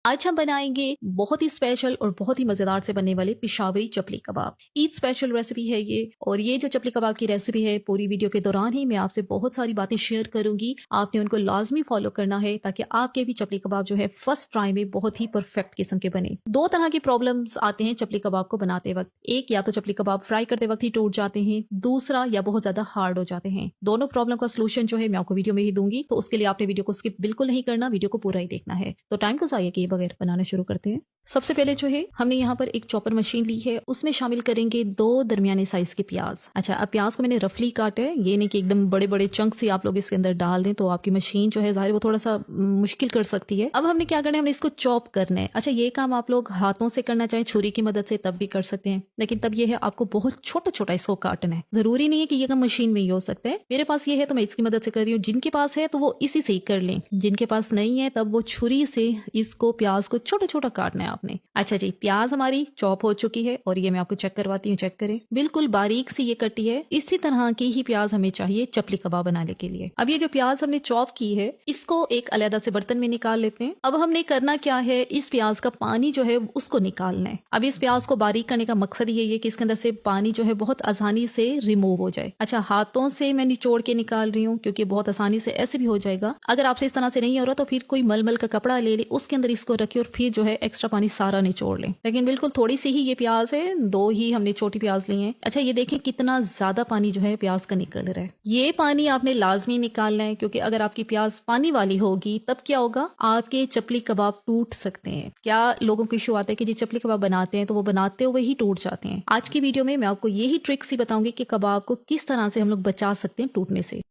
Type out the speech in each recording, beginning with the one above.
आज हम बनाएंगे बहुत ही स्पेशल और बहुत ही मज़ेदार से बनने वाले पिशावरी चपली कबाब। ईद स्पेशल रेसिपी है ये। और ये जो चपली कबाब की रेसिपी है, पूरी वीडियो के दौरान ही मैं आपसे बहुत सारी बातें शेयर करूंगी। आपने उनको लाजमी फॉलो करना है ताकि आपके भी चपली कबाब जो है फर्स्ट ट्राई में बहुत ही परफेक्ट किस्म के बने। दो तरह की प्रॉब्लम्स आते हैं चपली कबाब को बनाते वक्त। एक, या तो चपली कबाब फ्राई करते वक्त ही टूट जाते हैं, दूसरा या बहुत ज्यादा हार्ड हो जाते हैं। दोनों प्रॉब्लम का सोल्यूशन जो है मैं आपको वीडियो में ही दूंगी, तो उसके लिए आपने वीडियो को स्किप बिल्कुल नहीं करना, वीडियो को पूरा ही देखना है। तो टाइम को जाया किए बगैर बनाना शुरू करते हैं। सबसे पहले जो है हमने यहाँ पर एक चॉपर मशीन ली है, उसमें शामिल करेंगे 2 दरमियाने साइज के प्याज। अच्छा, अब प्याज को मैंने रफली काटा है, ये नहीं कि एकदम बड़े बड़े चंक से आप लोग इसके अंदर डाल दें तो आपकी मशीन जो है जाहिर वो थोड़ा सा मुश्किल कर सकती है। अब हमने क्या करना है, हमने इसको चॉप करना है। अच्छा, ये काम आप लोग हाथों से करना चाहें, छुरी की मदद से, तब भी कर सकते हैं, लेकिन तब ये है आपको बहुत छोटा छोटा इसको काटना है। जरूरी नहीं है कि ये काम मशीन में ही हो सकता है। मेरे पास ये है तो मैं इसकी मदद से कर रही हूँ। जिनके पास है तो वो इसी से ही कर लें, जिनके पास नहीं है तब वो छुरी से इसको प्याज को छोटा छोटा काटना है आपने। अच्छा जी, प्याज हमारी चॉप हो चुकी है और ये मैं आपको चेक करवाती हूँ, चेक करें, बिल्कुल बारीक सी ये कटी है। इसी तरह की ही प्याज हमें चाहिए चपली कबाब बनाने के लिए। अब ये जो प्याज हमने चॉप की है इसको एक अलग से बर्तन में निकाल लेते हैं। अब हमने करना क्या है, इस प्याज का पानी जो है उसको निकालना है। अब इस प्याज को बारीक करने का मकसद ये है कि इसके अंदर से पानी जो है बहुत आसानी से रिमूव हो जाए। अच्छा, हाथों से मैं निचोड़ के निकाल रही हूँ क्योंकि बहुत आसानी से ऐसे भी हो जाएगा। अगर आपसे इस तरह से नहीं हो रहा तो फिर कोई मलमल का कपड़ा ले ले, उसके अंदर इसको रखे और फिर जो है एक्स्ट्रा पानी सारा निचोड़ लें। लेकिन बिल्कुल थोड़ी सी ही ये प्याज है, 2 ही हमने छोटी प्याज ली है। अच्छा, ये देखें कितना ज्यादा पानी जो है प्याज का निकल रहा है। ये पानी आपने लाजमी निकालना है क्योंकि अगर आपकी प्याज पानी वाली होगी तब क्या होगा, आपके चपली कबाब टूट सकते हैं। क्या लोगों को इशू आता है कि जी चपली कबाब बनाते हैं तो वो बनाते हुए ही टूट जाते हैं। आज की वीडियो में मैं आपको यही ट्रिक्स ही बताऊंगी कि कबाब को किस तरह से हम लोग बचा सकते हैं टूटने से।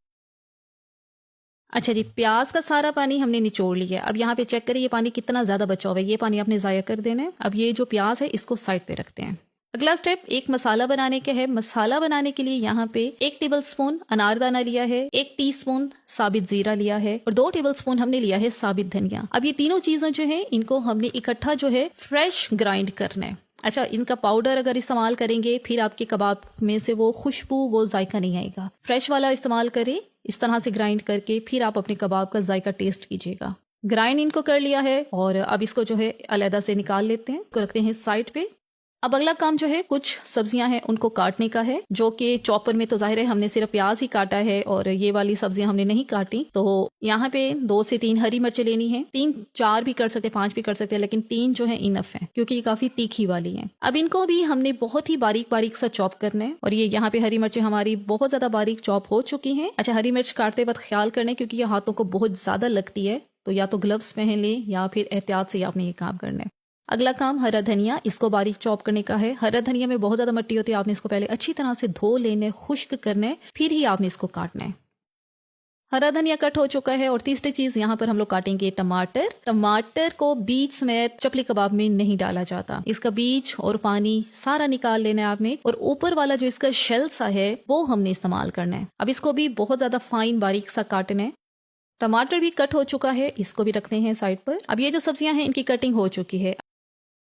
अच्छा जी, प्याज का सारा पानी हमने निचोड़ लिया। अब यहाँ पे चेक करिए ये पानी कितना ज्यादा बचा हुआ है, ये पानी आपने जाया कर देना है। अब ये जो प्याज है इसको साइड पे रखते हैं। अगला स्टेप एक मसाला बनाने का है। मसाला बनाने के लिए यहाँ पे 1 टेबलस्पून अनारदाना लिया है, 1 टीस्पून साबित जीरा लिया है और 2 टेबलस्पून हमने लिया है साबित धनिया। अब ये तीनों चीजें जो है इनको हमने इकट्ठा जो है फ्रेश ग्राइंड करना है। अच्छा, इनका पाउडर अगर इस्तेमाल करेंगे फिर आपके कबाब में से वो खुशबू, वो जायका नहीं आएगा। फ्रेश वाला इस्तेमाल करें, इस तरह से ग्राइंड करके फिर आप अपने कबाब का जायका टेस्ट कीजिएगा। ग्राइंड इनको कर लिया है और अब इसको जो है अलहदा से निकाल लेते हैं, इसको रखते हैं साइड पे। अब अगला काम जो है कुछ सब्जियां हैं उनको काटने का है, जो कि चॉपर में तो जाहिर है हमने सिर्फ प्याज ही काटा है और ये वाली सब्जियां हमने नहीं काटी। तो यहाँ पे 2 से 3 हरी मिर्चें लेनी है, 3-4 भी कर सकते, 5 भी कर सकते हैं, लेकिन 3 जो है इनफ है क्योंकि ये काफी तीखी वाली है। अब इनको भी हमने बहुत ही बारीक बारीक सा चॉप करना है और ये यहाँ पे हरी मिर्चें हमारी बहुत ज्यादा बारीक चॉप हो चुकी है। अच्छा, हरी मिर्च काटते वक्त ख्याल करना है क्योंकि ये हाथों को बहुत ज्यादा लगती है, तो या तो ग्लव्स पहन ले या फिर एहतियात से आपने ये काम करना है। अगला काम हरा धनिया, इसको बारीक चॉप करने का है। हरा धनिया में बहुत ज्यादा मिट्टी होती है, आपने इसको पहले अच्छी तरह से धो लेने, खुश्क करने, फिर ही आपने इसको काटना है। हरा धनिया कट हो चुका है। और तीसरी चीज यहाँ पर हम लोग काटेंगे टमाटर। टमाटर को बीज समेत चपली कबाब में नहीं डाला जाता, इसका बीज और पानी सारा निकाल लेना है आपने और ऊपर वाला जो इसका शेल सा है वो हमने इस्तेमाल करना है। अब इसको भी बहुत ज्यादा फाइन बारीक सा काटना है। टमाटर भी कट हो चुका है, इसको भी रखते हैं साइड पर। अब ये जो सब्जियां हैं इनकी कटिंग हो चुकी है।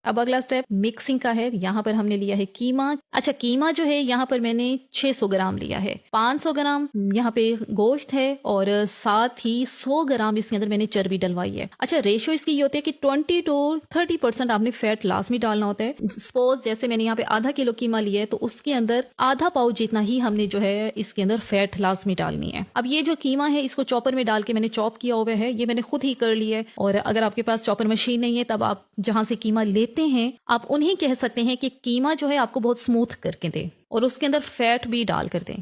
अब अगला स्टेप मिक्सिंग का है। यहाँ पर हमने लिया है कीमा। अच्छा, कीमा जो है यहाँ पर मैंने 600 ग्राम लिया है, 500 ग्राम यहाँ पे गोश्त है और साथ ही 100 ग्राम इसके अंदर मैंने चर्बी डलवाई है। अच्छा, रेशियो इसकी ये होती है कि 20 to 30% आपने फैट लाजमी डालना होता है। सपोज जैसे मैंने यहाँ पे आधा किलो कीमा लिया है तो उसके अंदर आधा पाव जितना ही हमने जो है इसके अंदर फैट लाजमी डालनी है। अब ये जो कीमा है इसको चॉपर में डाल के मैंने चॉप किया हुआ है, ये मैंने खुद ही कर लिया है। और अगर आपके पास चॉपर मशीन नहीं है तब आप जहां से कीमा लेते हैं आप उन्हें कह सकते हैं कि कीमा जो है आपको बहुत स्मूथ करके दे और उसके अंदर फैट भी डाल कर दें।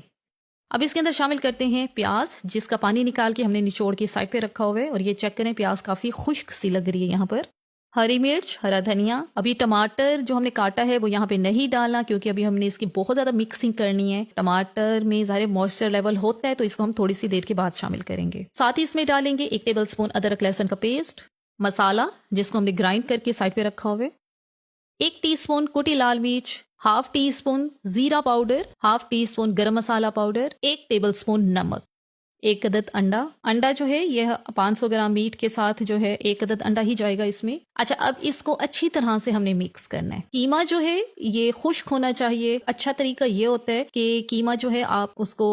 अब इसके अंदर शामिल करते हैं प्याज, जिसका पानी निकाल के हमने निचोड़ के साइड पे रखा हुआ है और ये चेक करें प्याज काफी खुश्क सी लग रही है यहाँ पर। हरी मिर्च, हरा धनिया। अभी टमाटर जो हमने काटा है वो यहाँ पे नहीं डालना क्योंकि अभी हमने इसकी बहुत ज्यादा मिक्सिंग करनी है। टमाटर में ज़ाहिर मॉइस्चर लेवल होता है तो इसको हम थोड़ी सी देर के बाद शामिल करेंगे। साथ ही इसमें डालेंगे 1 टेबलस्पून अदरक लहसुन का पेस्ट, मसाला जिसको हमने ग्राइंड करके साइड पे रखा हुआ है, 1 टीस्पून कुटी लाल मिर्च, हाफ टी स्पून जीरा पाउडर, हाफ टी स्पून गरम मसाला पाउडर, 1 टेबलस्पून नमक, 1 अदद अंडा। अंडा जो है यह 500 ग्राम मीट के साथ जो है 1 अदद अंडा ही जाएगा इसमें। अच्छा, अब इसको अच्छी तरह से हमने मिक्स करना है। कीमा जो है ये खुश्क होना चाहिए। अच्छा तरीका ये होता है कि कीमा जो है आप उसको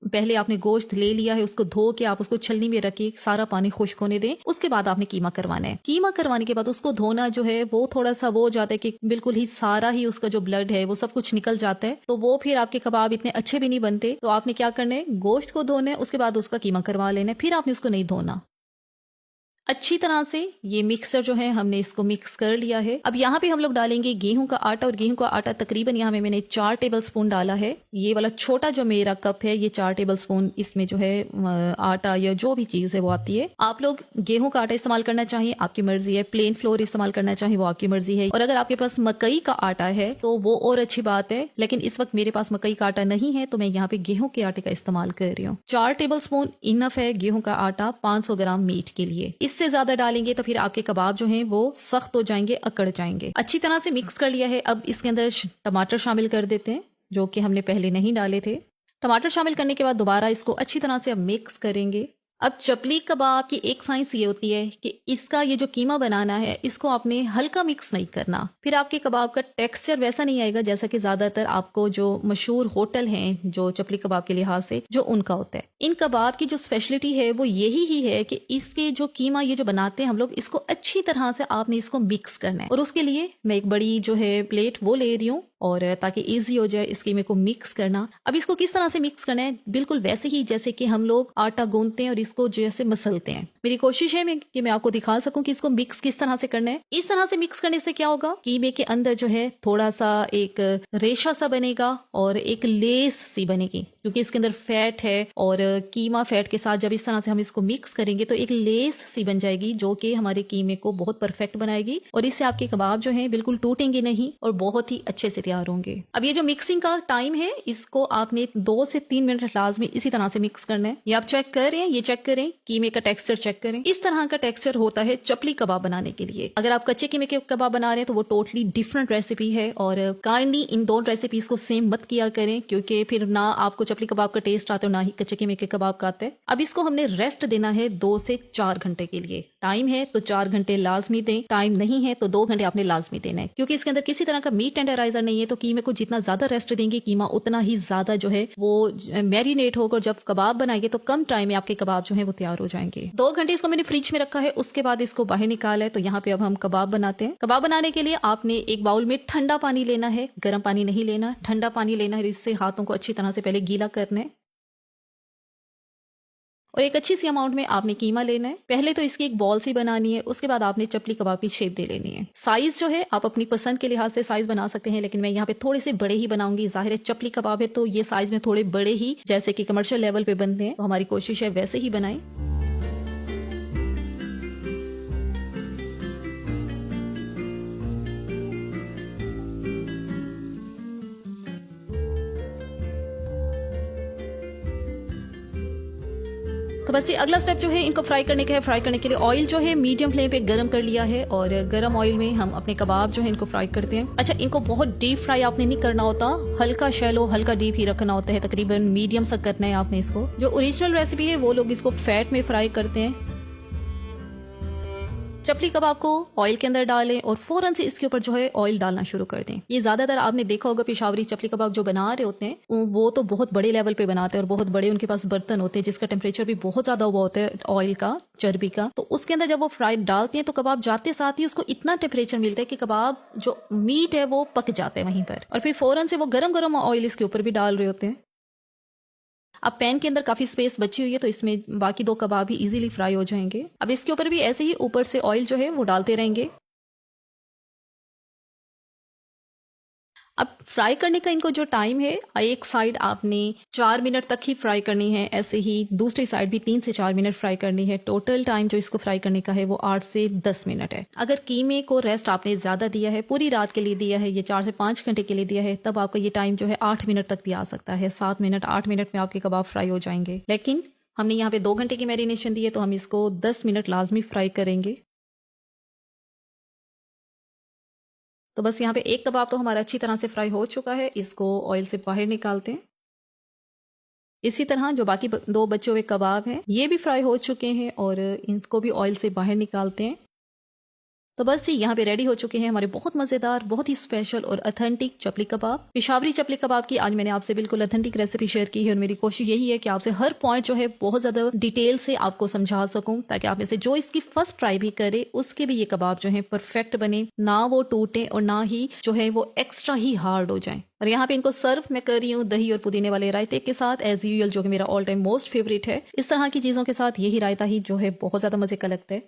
पहले आपने गोश्त ले लिया है, उसको धो के आप उसको छलनी में रखिए, सारा पानी खुश्क होने दें। उसके बाद आपने कीमा करवाना है। कीमा करवाने के बाद उसको धोना जो है वो थोड़ा सा वो हो जाता है कि बिल्कुल ही सारा ही उसका जो ब्लड है वो सब कुछ निकल जाता है, तो वो फिर आपके कबाब इतने अच्छे भी नहीं बनते। तो आपने क्या करना है, गोश्त को धोना है, उसके बाद उसका कीमा करवा लेना है, फिर आपने उसको नहीं धोना। अच्छी तरह से ये मिक्सचर जो है हमने इसको मिक्स कर लिया है। अब यहाँ पे हम लोग डालेंगे गेहूं का आटा, और गेहूं का आटा तकरीबन यहाँ में मैंने 4 टेबलस्पून डाला है। ये वाला छोटा जो मेरा कप है ये 4 टेबलस्पून इसमें जो है आटा या जो भी चीज है वो आती है। आप लोग गेहूं का आटा इस्तेमाल करना चाहिए, आपकी मर्जी है। प्लेन फ्लोर इस्तेमाल करना चाहिए, वो आपकी मर्जी है। और अगर आपके पास मकई का आटा है तो वो और अच्छी बात है, लेकिन इस वक्त मेरे पास मकई का आटा नहीं है तो मैं यहाँ पे गेहूं के आटे का इस्तेमाल कर रही हूँ। 4 टेबलस्पून इनफ है गेहूं का आटा 500 ग्राम मीट के लिए। इससे ज्यादा डालेंगे तो फिर आपके कबाब जो हैं वो सख्त हो जाएंगे, अकड़ जाएंगे। अच्छी तरह से मिक्स कर लिया है। अब इसके अंदर टमाटर शामिल कर देते हैं जो कि हमने पहले नहीं डाले थे। टमाटर शामिल करने के बाद दोबारा इसको अच्छी तरह से अब मिक्स करेंगे। अब चपली कबाब की एक साइंस ये होती है कि इसका ये जो कीमा बनाना है इसको आपने हल्का मिक्स नहीं करना, फिर आपके कबाब का टेक्सचर वैसा नहीं आएगा जैसा कि ज्यादातर आपको जो मशहूर होटल हैं जो चपली कबाब के लिहाज से जो उनका होता है। इन कबाब की जो स्पेशलिटी है वो यही ही है कि इसके जो कीमा ये जो बनाते हैं हम लोग, इसको अच्छी तरह से आपने इसको मिक्स करना है। और उसके लिए मैं एक बड़ी जो है प्लेट वो ले रही हूँ, और ताकि इजी हो जाए इस कीमे को मिक्स करना। अब इसको किस तरह से मिक्स करना है, बिल्कुल वैसे ही जैसे कि हम लोग आटा गूंथते हैं और इसको जैसे मसलते हैं। मेरी कोशिश है कि मैं आपको दिखा सकूं कि इसको मिक्स किस तरह से करना है। इस तरह से मिक्स करने से क्या होगा, कीमे के अंदर जो है थोड़ा सा एक रेशा सा बनेगा और एक लेस सी बनेगी, क्योंकि इसके अंदर फैट है और कीमा फैट के साथ जब इस तरह से हम इसको मिक्स करेंगे तो एक लेस सी बन जाएगी जो कि हमारे कीमे को बहुत परफेक्ट बनाएगी, और इससे आपके कबाब जो है बिल्कुल टूटेंगे नहीं और बहुत ही अच्छे से तैयार होंगे। अब ये जो मिक्सिंग का टाइम है इसको आपने 2 से 3 मिनट लाजमी इसी तरह से मिक्स करना है। ये आप चेक करें, ये चेक करें, कीमे का टेक्सचर चेक करें। इस तरह का टेक्सचर होता है चपली कबाब बनाने के लिए। अगर आप कच्चे कीमे के कबाब बना रहे हैं तो वो टोटली डिफरेंट रेसिपी है, और काइंडली इन दोनों रेसिपीज को सेम मत किया करें, क्योंकि फिर ना आपको चपली कबाब का टेस्ट आता है ना ही कच्चे कीमे के कबाब का आता है। अब इसको हमने रेस्ट देना है 2 से 4 घंटे के लिए। टाइम है तो 4 घंटे लाजमी दें, टाइम नहीं है तो 2 घंटे आपने लाजमी देना है, क्योंकि इसके अंदर किसी तरह का मीट टेंडराइजर नहीं है। तो कीमे को जितना ज्यादा रेस्ट देंगे कीमा उतना ही ज्यादा जो है वो मैरिनेट होकर जब कबाब बनाएंगे तो कम टाइम में आपके कबाब जो है वो तैयार हो जाएंगे। 2 घंटे इसको मैंने फ्रिज में रखा है, उसके बाद इसको बाहर निकाला है। तो यहाँ पे अब हम कबाब बनाते हैं। कबाब बनाने के लिए आपने एक बाउल में ठंडा पानी लेना है, गर्म पानी नहीं लेना, ठंडा पानी लेना है। इससे हाथों को अच्छी तरह से पहले गीला करना है, और एक अच्छी सी अमाउंट में आपने कीमा लेना है। पहले तो इसकी एक बॉल सी बनानी है, उसके बाद आपने चपली कबाब की शेप दे लेनी है। साइज जो है आप अपनी पसंद के लिहाज से साइज बना सकते हैं, लेकिन मैं यहाँ पे थोड़े से बड़े ही बनाऊंगी। जाहिर है चपली कबाब है तो ये साइज में थोड़े बड़े ही जैसे कि कमर्शियल लेवल पे बनते हैं, तो हमारी कोशिश है वैसे ही बनाएं। तो बस ये अगला स्टेप जो है इनको फ्राई करने का है। फ्राई करने के लिए ऑयल जो है मीडियम फ्लेम पे गरम कर लिया है, और गरम ऑयल में हम अपने कबाब जो है इनको फ्राई करते हैं। अच्छा, इनको बहुत डीप फ्राई आपने नहीं करना होता, हल्का शैलो हल्का डीप ही रखना होता है, तकरीबन मीडियम सा करना है आपने इसको। जो ओरिजिनल रेसिपी है वो लोग इसको फैट में फ्राई करते हैं। चपली कबाब को ऑयल के अंदर डालें और फौरन से इसके ऊपर जो है ऑयल डालना शुरू कर दें। ये ज्यादातर आपने देखा होगा पेशावरी चपली कबाब जो बना रहे होते हैं वो तो बहुत बड़े लेवल पे बनाते हैं, और बहुत बड़े उनके पास बर्तन होते हैं जिसका टेम्परेचर भी बहुत ज्यादा हुआ होता है ऑयल का, चर्बी का। तो उसके अंदर जब वो फ्राई डालते हैं तो कबाब जाते साथ ही उसको इतना टेम्परेचर मिलता है कि कबाब जो मीट है वो पक जाता है वहीं पर, और फिर फौरन से वो गरम गरम ऑयल इसके ऊपर भी डाल रहे होते हैं। अब पैन के अंदर काफी स्पेस बची हुई है तो इसमें बाकी 2 कबाब भी इजीली फ्राई हो जाएंगे। अब इसके ऊपर भी ऐसे ही ऊपर से ऑयल जो है वो डालते रहेंगे। अब फ्राई करने का इनको जो टाइम है, एक साइड आपने 4 मिनट तक ही फ्राई करनी है, ऐसे ही दूसरी साइड भी 3 से 4 मिनट फ्राई करनी है। टोटल टाइम जो इसको फ्राई करने का है वो 8 से 10 मिनट है। अगर कीमे को रेस्ट आपने ज्यादा दिया है, पूरी रात के लिए दिया है, ये 4 से 5 घंटे के लिए दिया है, तब आपका ये टाइम जो है 8 मिनट तक भी आ सकता है। 7 मिनट 8 मिनट में आपके कबाब फ्राई हो जाएंगे। लेकिन हमने यहाँ पे 2 घंटे की मैरिनेशन दी है तो हम इसको 10 मिनट लाजमी फ्राई करेंगे। तो बस यहाँ पे एक कबाब तो हमारा अच्छी तरह से फ्राई हो चुका है, इसको ऑयल से बाहर निकालते हैं। इसी तरह जो बाकी 2 बचे हुए कबाब हैं ये भी फ्राई हो चुके हैं, और इनको भी ऑयल से बाहर निकालते हैं। तो बस जी यहाँ पे रेडी हो चुके हैं हमारे बहुत मज़ेदार, बहुत ही स्पेशल और ऑथेंटिक चपली कबाब। पेशावरी चपली कबाब की आज मैंने आपसे बिल्कुल ऑथेंटिक रेसिपी शेयर की है और मेरी कोशिश यही है कि आपसे हर पॉइंट जो है बहुत ज़्यादा डिटेल से आपको समझा सकूं, ताकि आप में से जो इसकी फर्स्ट ट्राई भी करे उसके भी ये कबाब जो है परफेक्ट बने, ना वो टूटे और ना ही जो है वो एक्स्ट्रा ही हार्ड हो जाए। और यहाँ पे इनको सर्व मैं कर रही हूँ दही और पुदीने वाले रायते के साथ, एज यूजुअल, जो कि मेरा ऑल टाइम मोस्ट फेवरेट है। इस तरह की चीज़ों के साथ यही रायता ही जो है बहुत ज़्यादा मज़े का लगता है।